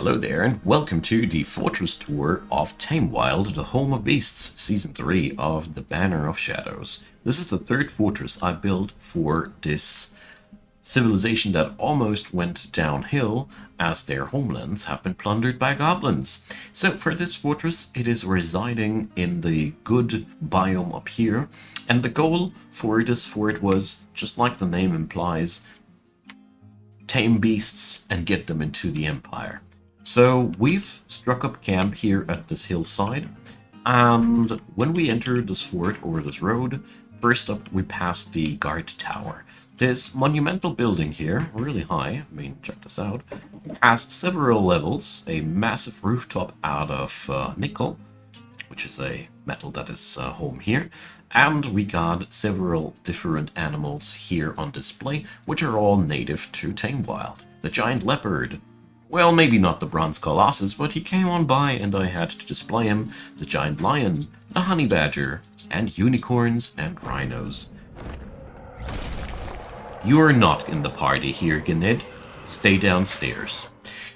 Hello there, and welcome to the Fortress Tour of TAMEWILD, the Home of Beasts, Season 3 of the Banner of Shadows. This is the third fortress I built for this civilization that almost went downhill as their homelands have been plundered by goblins. So for this fortress, it is residing in the good biome up here, and the goal for this fort was, just like the name implies, tame beasts and get them into the Empire. So we've struck up camp here at this hillside, and when we enter this fort or this road, first up we pass the guard tower. This monumental building here, really high, I mean, check this out, has several levels, a massive rooftop out of nickel, which is a metal that is home here, and we got several different animals here on display, which are all native to TAMEWILD. The giant leopard, well, maybe not the bronze colossus, but he came on by and I had to display him. The giant lion, the honey badger, and unicorns and rhinos. You're not in the party here, Ganid. Stay downstairs.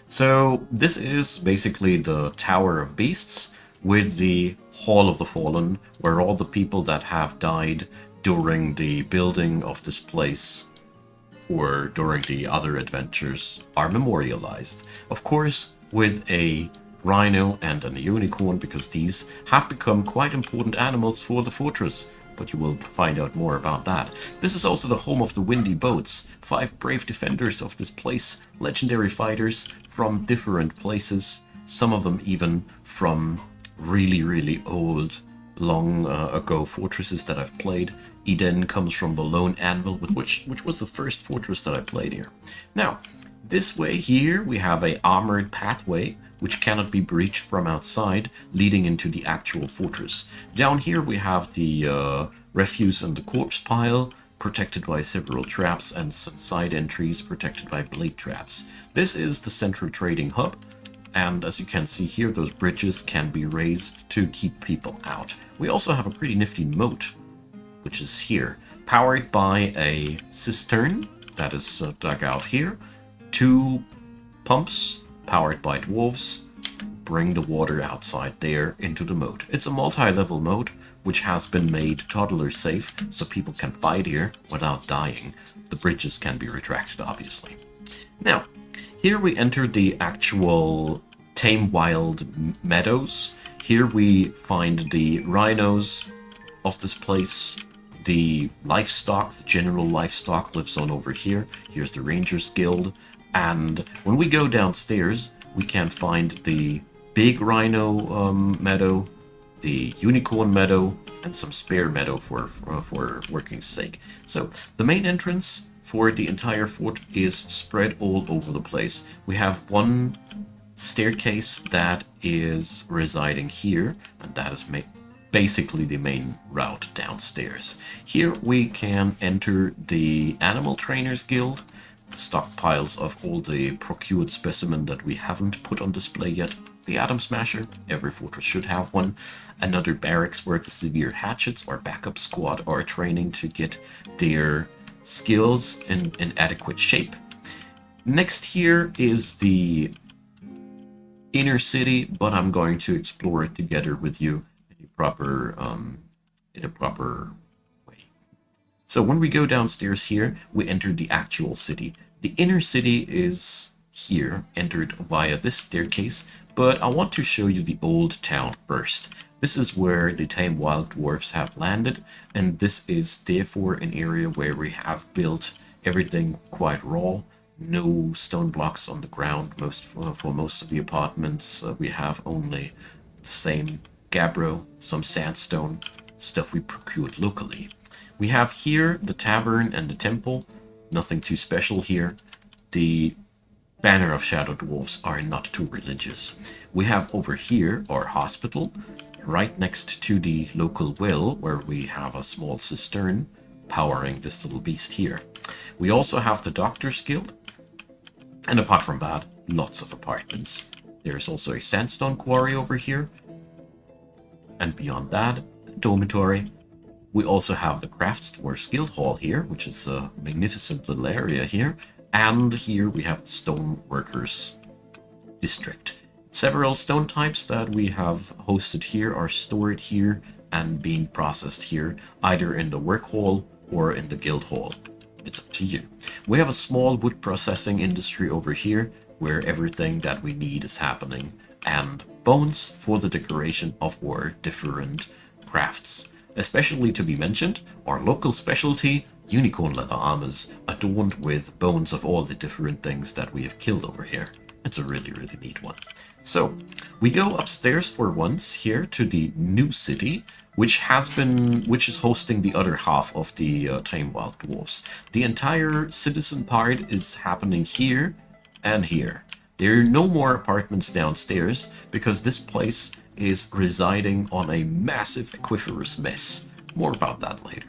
So this is basically the Tower of Beasts with the Hall of the Fallen, where all the people that have died during the building of this place or during the other adventures are memorialized. Of course, with a rhino and a unicorn, because these have become quite important animals for the fortress, but you will find out more about that. This is also the home of the Windy Boats, 5 brave defenders of this place, legendary fighters from different places, some of them even from really old, long ago fortresses that I've played. Eden comes from the Lone Anvil, which was the first fortress that I played here. Now, this way here we have a armored pathway which cannot be breached from outside, leading into the actual fortress. Down here we have the refuse and the corpse pile, protected by several traps, and some side entries protected by blade traps. This is the central trading hub, and as you can see here, those bridges can be raised to keep people out. We also have a pretty nifty moat, which is here, powered by a cistern that is dug out here. 2 pumps powered by dwarves bring the water outside there into the moat. It's a multi-level moat which has been made toddler safe, so people can fight here without dying. The bridges can be retracted, obviously. Now, here we enter the actual TAMEWILD meadows. Here we find the rhinos of this place. The livestock, the general livestock, lives on over here. Here's the Rangers Guild. And when we go downstairs, we can find the big rhino meadow, the unicorn meadow, and some spare meadow for working's sake. So the main entrance for the entire fort is spread all over the place. We have one staircase that is residing here, and that is basically the main route downstairs. Here we can enter the Animal Trainers Guild, the stockpiles of all the procured specimen that we haven't put on display yet. The Atom Smasher, every fortress should have one. Another barracks where the Severe Hatchets or backup squad are training to get their skills in adequate shape. Next here is the inner city, but I'm going to explore it together with you in a proper way. So when we go downstairs here, we enter the actual city. The inner city is here, entered via this staircase, but I want to show you the old town first. This is where the TAMEWILD dwarfs have landed, and this is therefore an area where we have built everything quite raw. No stone blocks on the ground. For most of the apartments, we have only the same gabbro, some sandstone, stuff we procured locally. We have here the tavern and the temple. Nothing too special here. The Banner of Shadow Dwarfs are not too religious. We have over here our hospital, right next to the local well, where we have a small cistern powering this little beast here. We also have the Doctor's Guild, and apart from that, lots of apartments. There's also a sandstone quarry over here, and beyond that, a dormitory. We also have the Crafts Dwarfs Guild Hall here, which is a magnificent little area here, and here we have the stone workers district. Several stone types that we have hosted here are stored here and being processed here, either in the work hall or in the guild hall. It's up to you. We have a small wood processing industry over here where everything that we need is happening, and bones for the decoration of our different crafts. Especially to be mentioned, our local specialty, unicorn leather armors adorned with bones of all the different things that we have killed over here. It's a really, really neat one. So, we go upstairs for once here to the new city, which is hosting the other half of the TAMEWILD dwarfs. The entire citizen part is happening here and here. There are no more apartments downstairs because this place is residing on a massive aquiferous mess. More about that later.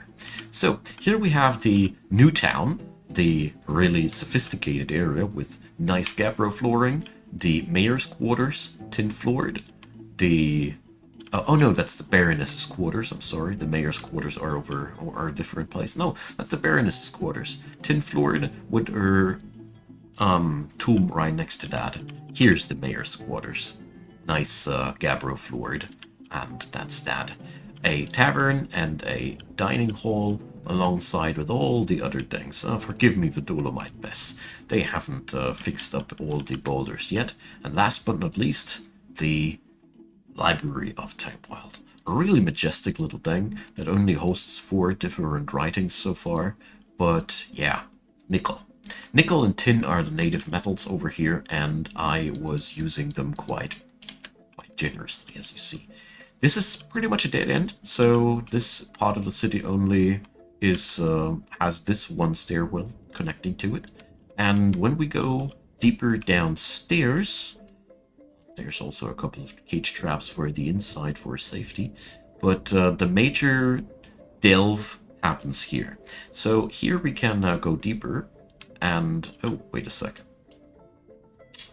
So here we have the new town, the really sophisticated area with nice gabbro flooring, the mayor's quarters, tin floored, the oh no, that's the Baroness's quarters. I'm sorry, the mayor's quarters are over or are a different place. No, that's the Baroness's quarters. Tin floored with her tomb right next to that. Here's the mayor's quarters. Nice gabbro floored, and that's that. A tavern and a dining hall alongside with all the other things. Forgive me the Dolomite mess. They haven't fixed up all the boulders yet. And last but not least, the Library of TAMEWILD. A really majestic little thing that only hosts 4 different writings so far. But yeah, nickel. Nickel and tin are the native metals over here, and I was using them quite generously, as you see. This is pretty much a dead end, so this part of the city only has this one stairwell connecting to it. And when we go deeper downstairs, there's also a couple of cage traps for the inside for safety, but the major delve happens here. So here we can now go deeper, and oh, wait a second.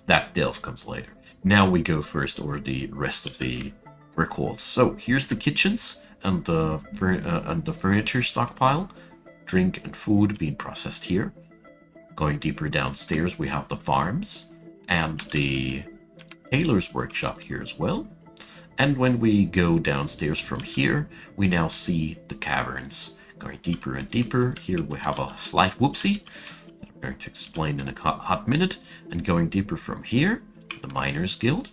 That delve comes later. Now we go first over the rest of the brick walls. So here's the kitchens and the furniture stockpile. Drink and food being processed here. Going deeper downstairs, we have the farms and the tailor's workshop here as well. And when we go downstairs from here, we now see the caverns. Going deeper and deeper, here we have a slight whoopsie that I'm going to explain in a hot minute. And going deeper from here, the Miners Guild.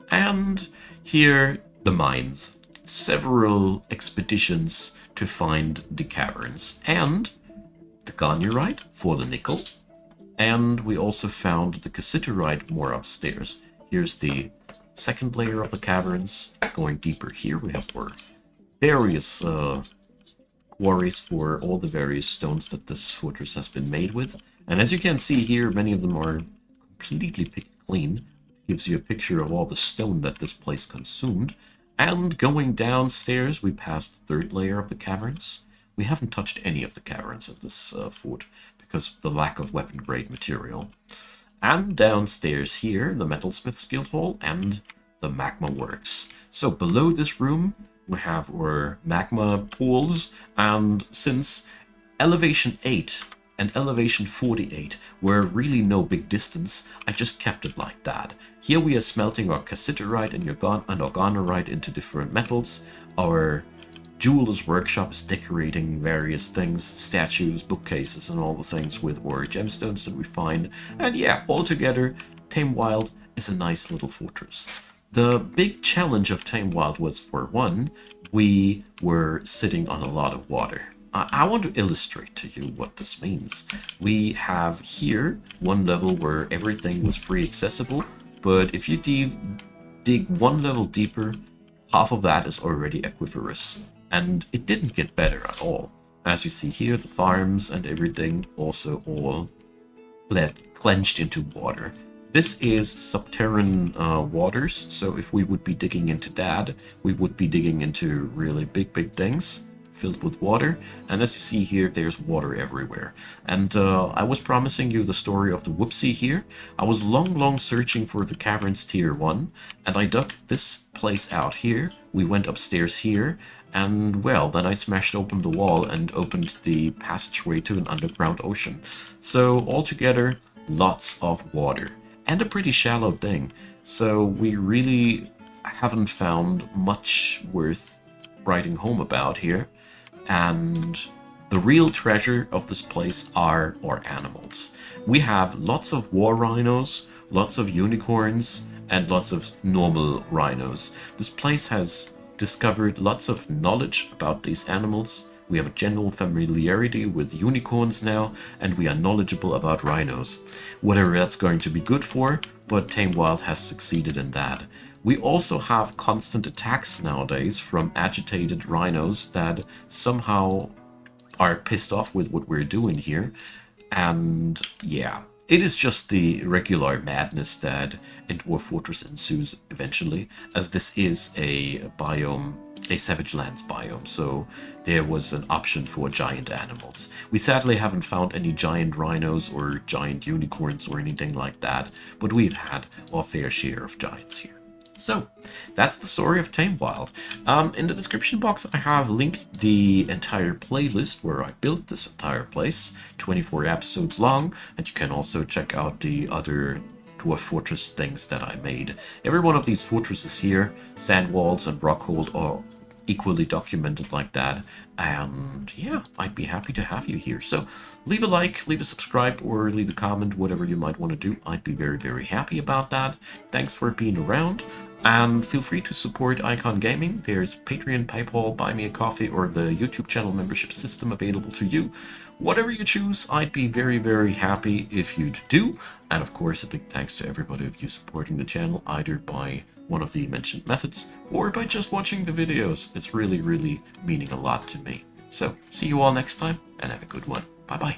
And here, the mines. Several expeditions to find the caverns. And the Garnierite for the nickel. And we also found the cassiterite more upstairs. Here's the second layer of the caverns. Going deeper here, we have our various quarries for all the various stones that this fortress has been made with. And as you can see here, many of them are completely picked clean. Gives you a picture of all the stone that this place consumed. And going downstairs, we passed the third layer of the caverns. We haven't touched any of the caverns of this fort because of the lack of weapon-grade material. And downstairs here, the Metalsmith's Guild Hall and the Magma Works. So below this room, we have our magma pools, and since Elevation 8 and Elevation 48 were really no big distance, I just kept it like that. Here we are smelting our cassiterite and organorite into different metals. Our jeweler's workshop is decorating various things, statues, bookcases, and all the things with our gemstones that we find. And yeah, altogether, TAMEWILD is a nice little fortress. The big challenge of TAMEWILD was, for one, we were sitting on a lot of water. I want to illustrate to you what this means. We have here one level where everything was free accessible, but if you dig one level deeper, half of that is already aquiferous. And it didn't get better at all. As you see here, the farms and everything also all clenched into water. This is subterranean waters, so if we would be digging into that, we would be digging into really big things filled with water. And as you see here, there's water everywhere. And I was promising you the story of the whoopsie here. I was long searching for the caverns tier 1, and I dug this place out here. We went upstairs here, and well, then I smashed open the wall and opened the passageway to an underground ocean. So altogether, lots of water. and a pretty shallow thing. So we really haven't found much worth writing home about here. And the real treasure of this place are our animals. We have lots of war rhinos, lots of unicorns, and lots of normal rhinos. This place has discovered lots of knowledge about these animals. We have a general familiarity with unicorns now, and we are knowledgeable about rhinos. Whatever that's going to be good for, but TAMEWILD has succeeded in that. We also have constant attacks nowadays from agitated rhinos that somehow are pissed off with what we're doing here. And yeah, it is just the regular madness that in Dwarf Fortress ensues eventually, as this is a biome, a Savage Lands biome, so there was an option for giant animals. We sadly haven't found any giant rhinos or giant unicorns or anything like that, but we've had our fair share of giants here. So, that's the story of TAMEWILD. In the description box, I have linked the entire playlist where I built this entire place, 24 episodes long, and you can also check out the other Dwarf Fortress things that I made. Every one of these fortresses here, Sandwalls and Rockhold, are equally documented like that, and yeah, I'd be happy to have you here. So leave a like, leave a subscribe, or leave a comment, whatever you might want to do. I'd be very, very happy about that. Thanks for being around, and feel free to support Icon Gaming. There's Patreon, PayPal, Buy Me a Coffee, or the YouTube channel membership system available to you. Whatever you choose, I'd be very, very happy if you'd do. And of course, a big thanks to everybody of you supporting the channel, either by one of the mentioned methods or by just watching the videos. It's really, really meaning a lot to me. So, see you all next time, and have a good one. Bye-bye.